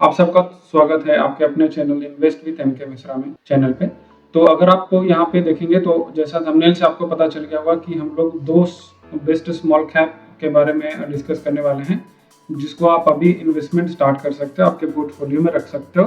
आप सबका स्वागत है आपके अपने चैनल इन्वेस्ट विद एम के मिश्रा में चैनल पे। तो अगर आप यहाँ पे देखेंगे तो जैसा थंबनेल से आपको पता चल गया होगा कि हम लोग दो बेस्ट स्मॉल कैप के बारे में डिस्कस करने वाले हैं, जिसको आप अभी इन्वेस्टमेंट स्टार्ट कर सकते हो, आपके पोर्टफोलियो में रख सकते हो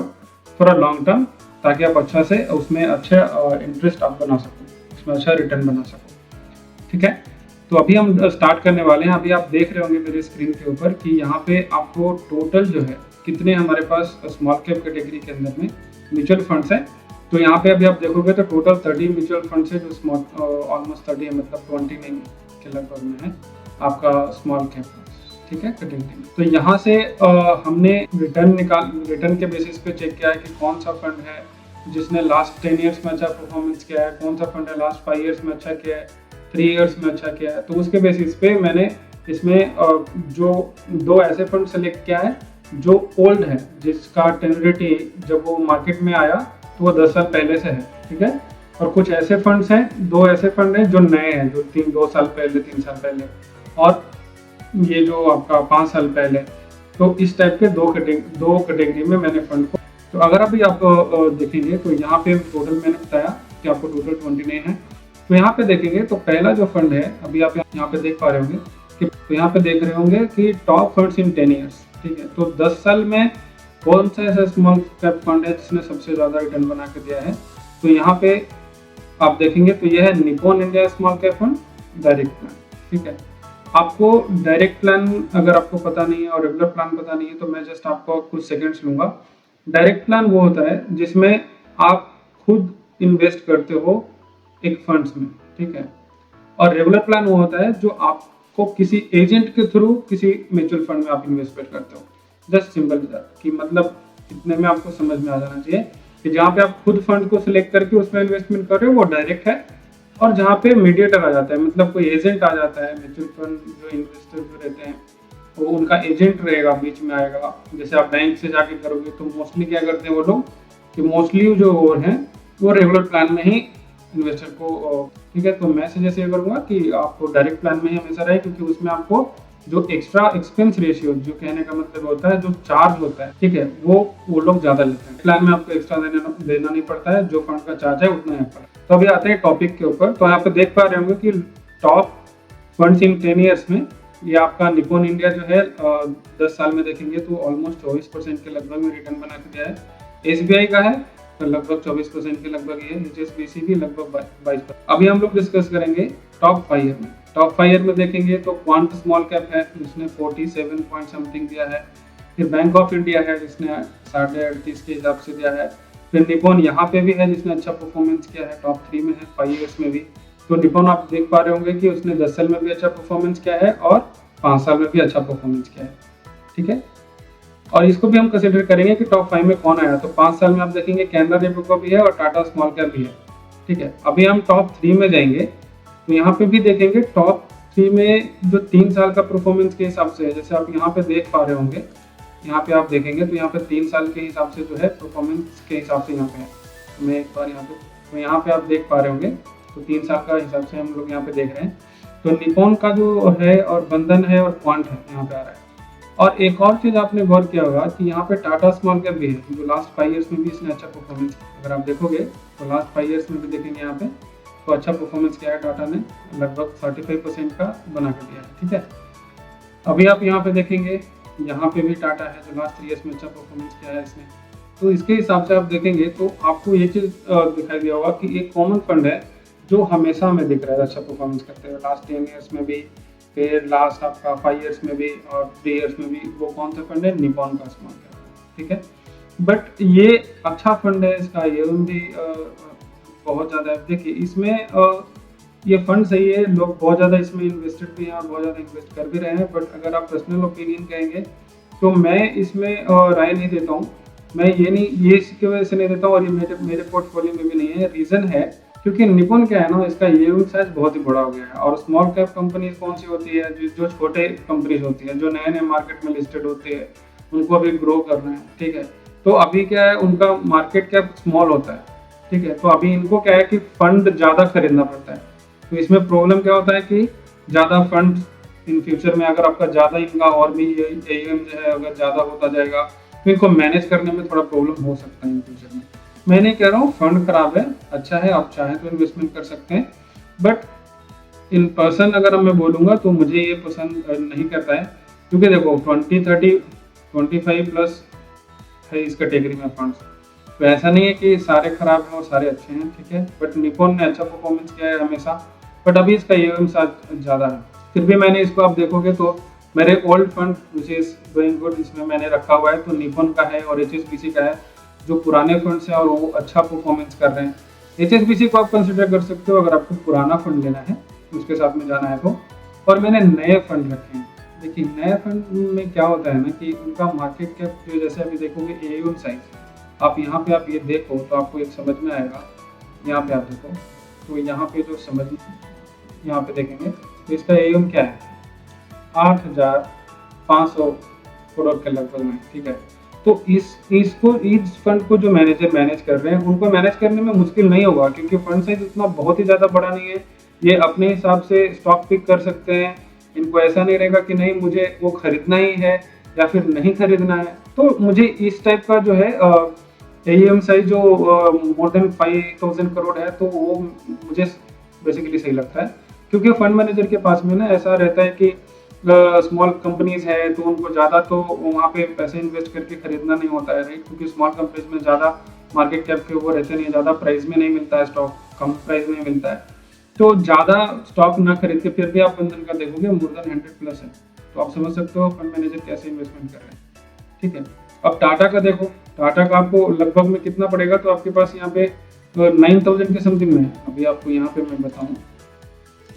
फॉर अ लॉन्ग टर्म, ताकि आप अच्छा से उसमें अच्छा इंटरेस्ट आप बना सको, उसमें अच्छा रिटर्न बना सको। ठीक है, तो अभी हम स्टार्ट करने वाले हैं। अभी आप देख रहे होंगे मेरे स्क्रीन के ऊपर कि यहाँ पे आपको टोटल जो है कितने हमारे पास स्मॉल कैप कैटेगरी के अंदर में म्यूचुअल फंड्स हैं। तो यहाँ पे अभी आप देखोगे तो टोटल 30 म्यूचुअल फंड्स है, जो स्मॉल ऑलमोस्ट 30 है, मतलब 29 के लगभग में है आपका स्मॉल कैप। ठीक है, कैटेगरी में। तो यहाँ से हमने रिटर्न के बेसिस पे चेक किया है कि कौन सा फंड है जिसने लास्ट 10 ईयर्स में अच्छा परफॉर्मेंस किया है, कौन सा फंड है लास्ट 5 ईयर्स में अच्छा किया है, 3 ईयर्स में अच्छा किया है। तो उसके बेसिस पे मैंने इसमें जो दो ऐसे फंड सेलेक्ट किया है जो ओल्ड है, जिसका टेनरिटी जब वो मार्केट में आया तो वो 10 साल पहले से है। ठीक है, और कुछ ऐसे फंड्स हैं, दो ऐसे फंड हैं जो नए हैं, जो 2 साल पहले, 3 साल पहले, और ये जो आपका 5 साल पहले। तो इस टाइप के दो कैटेगरी में मैंने फंड को। तो अगर अभी आप देखेंगे तो यहाँ पे टोटल मैंने बताया कि आपको टोटल 29 है। तो यहाँ पे देखेंगे तो पहला जो फंड है, अभी आप यहाँ पे देख पा रहे होंगे कि, तो यहाँ पे देख रहे होंगे कि टॉप फंड्स इन 10 ईयर्स। ठीक है, तो 10 साल में कौन सा ऐसा स्मॉल कैप फंड है जिसने सबसे ज्यादा रिटर्न बना के दिया है। तो यहाँ पे आप देखेंगे तो यह है Nippon India small cap fund direct plan. ठीक है, आपको डायरेक्ट प्लान अगर आपको पता नहीं है और रेगुलर प्लान पता नहीं है तो मैं जस्ट आपको कुछ सेकंड्स लूंगा। डायरेक्ट प्लान वो होता है जिसमें आप खुद इन्वेस्ट करते हो एक फंड्स में। ठीक है, और रेगुलर प्लान वो होता है जो आपको किसी एजेंट के थ्रू किसी म्यूचुअल फंड में आप इन्वेस्टमेंट करते हो। जस्ट सिंपल कि मतलब इतने में आपको समझ में आ जाना चाहिए कि जहाँ पे आप खुद फंड को सिलेक्ट करके उसमें इन्वेस्टमेंट कर रहे हो वो डायरेक्ट है, और जहाँ पे मीडिएटर आ जाता है, मतलब कोई एजेंट आ जाता है, म्यूचुअल फंड जो इन्वेस्टर जो रहते हैं वो उनका एजेंट रहेगा, बीच में आएगा। जैसे आप बैंक से जाके करोगे तो मोस्टली क्या करते हैं वो लोग कि मोस्टली जो वो हैं वो रेगुलर प्लान में ही इन्वेस्टर को। ठीक है, तो मैं सजेस्ट ये करूंगा कि आपको डायरेक्ट प्लान में ही हमेशा रहे, क्योंकि उसमें आपको जो एक्स्ट्रा एक्सपेंस रेशियो, जो कहने का मतलब होता है जो चार्ज होता है, ठीक है, वो लोग ज्यादा लेते हैं। प्लान में आपको एक्स्ट्रा देना नहीं पड़ता है, जो फंड का चार्ज है उतना ही पड़ता है। तो अभी आते हैं टॉपिक के ऊपर। तो यहाँ पे देख पा रहे होंगे कि टॉप फंड्स इन 10 ईयर्स में ये आपका निप्पॉन इंडिया जो है 10 साल में देखेंगे तो ऑलमोस्ट 24% के लगभग में रिटर्न बना के दिया है। एसबीआई का है तो लगभग 24% के लगभग ये, एचएसबीसी भी लगभग 22%। अभी हम लोग डिस्कस करेंगे टॉप 5 ईयर में। टॉप 5 ईयर में देखेंगे तो क्वांट स्मॉल कैप है जिसने 47 पॉइंट समथिंग दिया है। फिर बैंक ऑफ इंडिया है जिसने 38.5 के हिसाब से दिया है। फिर निप्पॉन यहाँ पे भी है जिसने अच्छा परफॉर्मेंस किया है, टॉप 3 में है 5 ईयर्स में भी। तो निप्पॉन आप देख पा रहे होंगे कि उसने 10 साल में भी अच्छा परफॉर्मेंस किया है और 5 साल में भी अच्छा परफॉर्मेंस किया है। ठीक है, और इसको भी हम कंसिडर करेंगे कि टॉप 5 में कौन आया। तो 5 साल में आप देखेंगे कैनरा रेपको भी है और टाटा स्मॉल कैप भी है। ठीक है, अभी हम टॉप 3 में जाएंगे तो यहाँ पे भी देखेंगे टॉप 3 में जो 3 साल का परफॉर्मेंस के हिसाब से है, जैसे आप यहाँ पे देख पा रहे होंगे, यहाँ पे आप देखेंगे तो यहाँ पे 3 साल के हिसाब से जो है परफॉर्मेंस के हिसाब से यहाँ पे है। तो मैं एक बार यहाँ पे आप देख पा रहे होंगे तो 3 साल का हिसाब से हम लोग यहाँ पे देख रहे हैं। तो निप्पॉन का जो है और बंधन है और क्वांट है यहाँ पे आ रहा है। और एक और चीज आपने गौर किया होगा कि यहाँ पे टाटा स्मॉल कैप भी है, जो लास्ट 5 ईयर्स में भी इसने अच्छा परफॉर्मेंस, अगर आप देखोगे तो लास्ट 5 ईयर्स में भी देखेंगे यहाँ पे तो अच्छा परफॉर्मेंस किया है टाटा ने, लगभग 35% का बना कर दिया है। ठीक है, अभी आप यहाँ पे देखेंगे यहाँ पे भी टाटा है जो लास्ट 3 ईयर्स में अच्छा परफॉर्मेंस किया है इसने। तो इसके हिसाब से आप देखेंगे तो आपको ये चीज दिखाई दिया होगा कि एक कॉमन फंड है जो हमेशा हमें दिख रहा है अच्छा परफॉर्मेंस करते हुए, लास्ट 10 ईयर्स में भी, फिर लास्ट आपका 5 ईयर्स में भी और 3 ईयर्स में भी। वो कौन सा फंड है? निप्पॉन का स्मॉल कैप। ठीक है, बट ये अच्छा फंड है, इसका ये भी बहुत ज़्यादा है। देखिए इसमें ये फंड सही है, लोग बहुत ज़्यादा इसमें इन्वेस्टेड भी हैं और बहुत ज़्यादा इन्वेस्ट कर भी रहे हैं। बट अगर आप पर्सनल ओपिनियन कहेंगे तो मैं इसमें राय नहीं देता हूँ। मैं ये इसकी वजह से नहीं देता हूँ और ये मेरे पोर्टफोलियो में भी नहीं है। रीज़न है क्योंकि निप्पॉन क्या है ना, इसका ईयरिंग साइज बहुत ही बड़ा हो गया है। और स्मॉल कैप कंपनीज कौन सी होती है? जो छोटे कंपनीज होती है, जो नए नए मार्केट में लिस्टेड होती है, उनको अभी ग्रो करना है। ठीक है, तो अभी क्या है, उनका मार्केट कैप स्मॉल होता है। ठीक है, तो अभी इनको क्या है कि फंड ज़्यादा खरीदना पड़ता है। तो इसमें प्रॉब्लम क्या होता है कि ज़्यादा फंड इन फ्यूचर में अगर आपका ज़्यादा इनका और भी एम जो है अगर ज़्यादा होता जाएगा तो इनको मैनेज करने में थोड़ा प्रॉब्लम हो सकता है इन फ्यूचर में। मैं नहीं कह रहा हूँ फंड खराब है, अच्छा है, आप चाहें तो इन्वेस्टमेंट कर सकते हैं, बट इन पर्सन अगर मैं बोलूँगा तो मुझे ये पसंद नहीं करता है, क्योंकि देखो 20, 30, 25 प्लस है इस कैटेगरी में फंड्स। तो ऐसा नहीं है कि सारे खराब हैं और सारे अच्छे हैं, ठीक है, बट निपॉन ने अच्छा परफॉर्मेंस किया है हमेशा, बट अभी इसका ईएम साथ ज़्यादा है। फिर भी मैंने इसको आप देखोगे तो मेरे old fund which is doing good इसमें मैंने रखा हुआ है, तो निपॉन का है और एचएसबीसी का है, जो पुराने फंड्स हैं और वो अच्छा परफॉर्मेंस कर रहे हैं। एचएसबीसी को आप कंसिडर कर सकते हो अगर आपको पुराना फंड लेना है, उसके साथ में जाना है तो। और मैंने नए फंड रखे हैं। देखिए नए फंड में क्या होता है ना कि उनका मार्केट कैप जो, जैसे अभी देखोगे एयूएम साइज, आप यहाँ पे आप ये देखो तो आपको एक समझ में आएगा। यहाँ पे आप देखो तो यहाँ पे जो समझ में, यहाँ पे देखेंगे तो इसका एयूएम क्या है, 8,500 करोड़ के लगभग में, ठीक है। तो इस फंड को जो मैनेजर मैनेज कर रहे हैं उनको मैनेज करने में मुश्किल नहीं होगा, क्योंकि फंड साइज उतना बहुत ही ज़्यादा बड़ा नहीं है। ये अपने हिसाब से स्टॉक पिक कर सकते हैं। इनको ऐसा नहीं रहेगा कि नहीं मुझे वो खरीदना ही है या फिर नहीं खरीदना है। तो मुझे इस टाइप का जो है एईएम साइज जो मोर देन 5,000 करोड़ है, तो वो मुझे बेसिकली सही लगता है, क्योंकि फंड मैनेजर के पास में ना ऐसा रहता है कि स्मॉल कंपनीज है तो उनको ज़्यादा तो वहाँ पे पैसे इन्वेस्ट करके खरीदना नहीं होता है, राइट, क्योंकि स्मॉल कंपनीज में ज़्यादा मार्केट कैप के ऊपर रहते नहीं, ज़्यादा प्राइस में नहीं मिलता है स्टॉक, कम प्राइस में मिलता है। तो ज़्यादा स्टॉक ना खरीद के फिर भी आप बंधन का देखोगे मोर देन 100 प्लस है, तो आप समझ सकते हो फंड मैनेजर कैसे इन्वेस्टमेंट कर रहे हैं, ठीक है। अब टाटा का देखो, टाटा का आपको लगभग में कितना पड़ेगा, तो आपके पास यहाँ पे 9,000 के समथिंग में है। अभी आपको यहाँ पे मैं बताऊँ,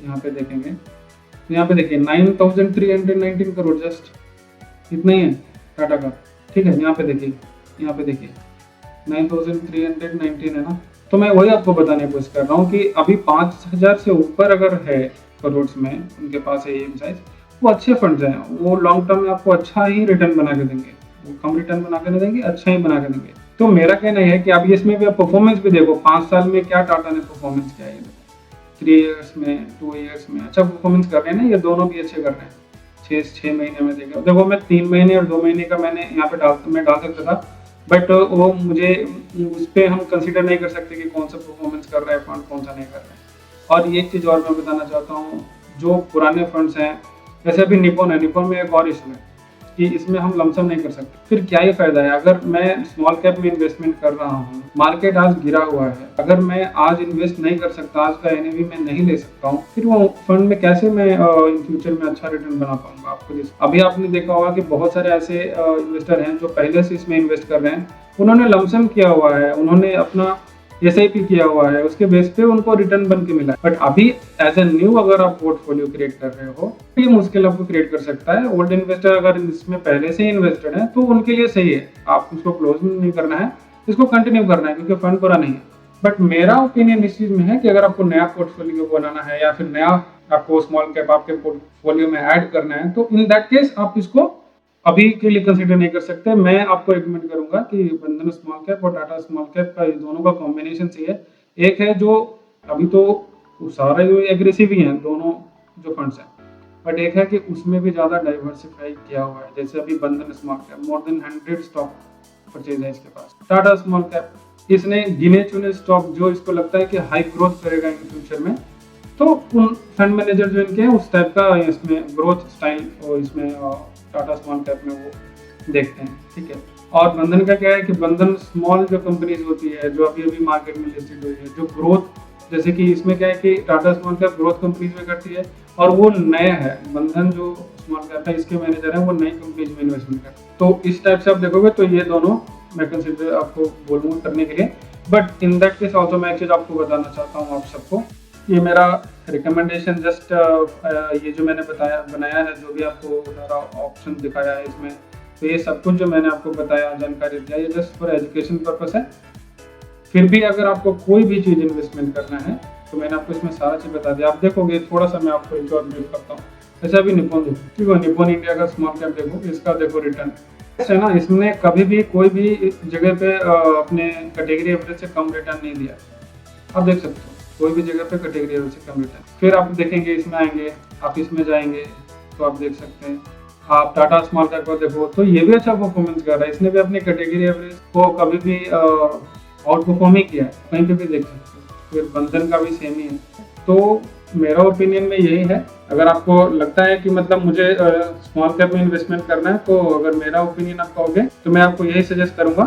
यहाँ पे देखेंगे तो यहाँ पे देखिए 9,319 करोड़, जस्ट इतना ही है टाटा का, ठीक है। यहाँ पे देखिए 9,319 है ना। तो मैं वही आपको बताने की कोशिश कर रहा हूँ कि अभी 5,000 से ऊपर अगर है करोड़ में उनके पास एम साइज, वो अच्छे फंड्स हैं, वो लॉन्ग टर्म में आपको अच्छा ही रिटर्न बना के देंगे, वो कम रिटर्न बना के नहीं देंगे, अच्छा ही बना के देंगे। तो मेरा कहना है कि अब इसमें भी आप परफॉर्मेंस भी देखो, 5 साल में क्या टाटा ने परफॉर्मेंस किया है, 3 इयर्स में, 2 इयर्स में अच्छा परफॉर्मेंस कर रहे हैं ना, ये दोनों भी अच्छे कर रहे हैं। 6 महीने में देखो मैं 3 महीने और 2 महीने का मैंने यहाँ पे डाल सकता था, बट वो मुझे उस पर हम कंसिडर नहीं कर सकते कि कौन सा परफॉर्मेंस कर रहा है फंड, कौन सा नहीं कर रहा है। और एक चीज़ और मैं बताना चाहता हूँ, जो पुराने फंड्स हैं, जैसे अभी निपॉन है, निपॉन में एक और इशू है कि इसमें हम लमसम नहीं कर सकते। फिर क्या ही फायदा है अगर मैं स्मॉल कैप में इन्वेस्टमेंट कर रहा हूँ, मार्केट आज गिरा हुआ है, अगर मैं आज इन्वेस्ट नहीं कर सकता, आज का एनएवी मैं नहीं ले सकता हूँ, फिर वो फंड में कैसे मैं इन फ्यूचर में अच्छा रिटर्न बना पाऊंगा। आपको अभी आपने देखा होगा कि बहुत सारे ऐसे इन्वेस्टर हैं जो पहले से इसमें इन्वेस्ट कर रहे हैं, उन्होंने लमसम किया हुआ है, उन्होंने अपना एसआईपी किया हुआ है, उसके बेस पे उनको रिटर्न बन के मिला है। बट अभी एज ए न्यू अगर आप पोर्टफोलियो क्रिएट कर रहे हो तो ये मुश्किल आपको क्रिएट कर सकता है। ओल्ड इन्वेस्टर अगर इसमें पहले से ही इन्वेस्टेड है तो उनके लिए सही है, आप उसको क्लोज नहीं करना है, इसको कंटिन्यू करना है, क्योंकि फंड पूरा नहीं है। बट मेरा ओपिनियन इस चीज में है कि अगर आपको नया पोर्टफोलियो बनाना है या फिर नया आपको स्मॉल कैप आपके पोर्टफोलियो में ऐड करना है, तो इन दैट केस आप इसको अभी के लिए कंसीडर नहीं कर सकते। मैं आपको रिकमेंड करूंगा कि बंधन स्मॉल कैप और टाटा स्मॉल कैप का दोनों का कॉम्बिनेशन सही है। एक है जो अभी तो सारे जो एग्रेसिव ही हैं दोनों जो फंड्स हैं, बट एक है कि उसमें भी ज़्यादा डाइवर्सिफाई किया हुआ है। जैसे अभी बंधन small cap more than 100 stock purchase है इसके पास। टाटा स्मॉल कैप इसने गिने चुने स्टॉक जो इसको लगता है कि हाई ग्रोथ करेगा इन फ्यूचर में, तो उन फंड मैनेजर जो इनके हैं उस टाइप का इसमें ग्रोथ स्टाइल और इसमें टाटा स्मॉल कैप में वो देखते हैं, ठीक है। और बंधन का क्या है कि बंधन स्मॉल जो कंपनीज होती है जो अभी अभी मार्केट में लिस्टेड हुई है, जो ग्रोथ, जैसे कि इसमें क्या है कि Tata small cap growth companies में करती है और वो नया है, बंधन जो स्मॉल कैप है इसके मैनेजर है वो नई कंपनीज में इन्वेस्टमेंट करते हैं। तो इस टाइप से आप देखोगे तो ये दोनों मैं कंसिडर आपको बोलूँगा करने के लिए। But in that case also मैं एक चीज़ आपको बताना चाहता हूँ आप सबको, ये मेरा रिकमेंडेशन जस्ट ये जो मैंने बनाया है, जो भी आपको सारा ऑप्शन दिखाया है इसमें, तो ये सब कुछ जो मैंने आपको बताया, जानकारी दिया, ये जस्ट फॉर एजुकेशन पर्पस है। फिर भी अगर आपको कोई भी चीज़ इन्वेस्टमेंट करना है तो मैंने आपको इसमें सारा चीज़ बता दिया। आप देखोगे थोड़ा सा मैं आपको एक और ब्रीफ करता हूँ। जैसे अभी निपॉन देखो, ठीक है, निपॉन इंडिया का स्मॉल कैप देखो, इसका देखो रिटर्न है ना, इसने कभी भी कोई भी जगह पे अपने कैटेगरी एवरेज से कम रिटर्न नहीं दिया। आप देख सकते हो कोई भी जगह पे कैटेगरी एवरेज से कम रिटर्न। फिर आप देखेंगे इसमें आएंगे, आप इसमें जाएंगे तो आप देख सकते हैं आप टाटा स्मॉल कैप को देखो तो ये भी अच्छा परफॉर्मेंस कर रहा है, इसने भी अपनी कैटेगरी एवरेज को कभी भी आउट परफॉर्म ही किया है, कहीं पे भी देख सकते हो। फिर बंधन का भी सेम ही है। तो मेरा ओपिनियन में यही है, अगर आपको लगता है कि मतलब मुझे स्मॉल कैप में इन्वेस्टमेंट करना है, तो अगर मेरा ओपिनियन आप कहोगे तो मैं आपको यही सजेस्ट करूंगा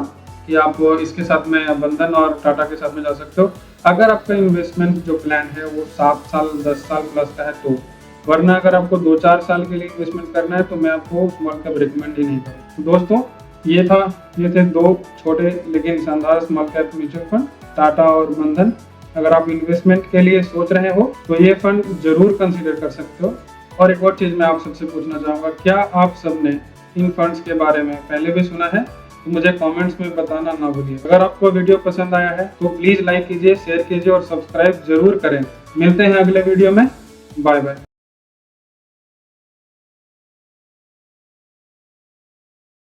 कि आप इसके साथ में बंधन और टाटा के साथ में जा सकते हो, अगर आपका इन्वेस्टमेंट जो प्लान है वो 7 साल 10 साल प्लस का है तो। वरना अगर आपको 2-4 साल के लिए इन्वेस्टमेंट करना है तो मैं आपको स्मॉल कैप रिकमेंड ही नहीं करूँगा। दोस्तों ये थे 2 छोटे लेकिन शानदार small cap mutual fund, Tata और बंधन। अगर आप इन्वेस्टमेंट के लिए सोच रहे हो तो ये फंड जरूर कंसीडर कर सकते हो। और एक और चीज़ मैं आप सबसे पूछना चाहूँगा, क्या आप सबने इन फंड्स के बारे में पहले भी सुना है? तो मुझे कमेंट्स में बताना ना भूलिए। अगर आपको वीडियो पसंद आया है तो प्लीज़ लाइक कीजिए, शेयर कीजिए और सब्सक्राइब जरूर करें। मिलते हैं अगले वीडियो में। Bye bye.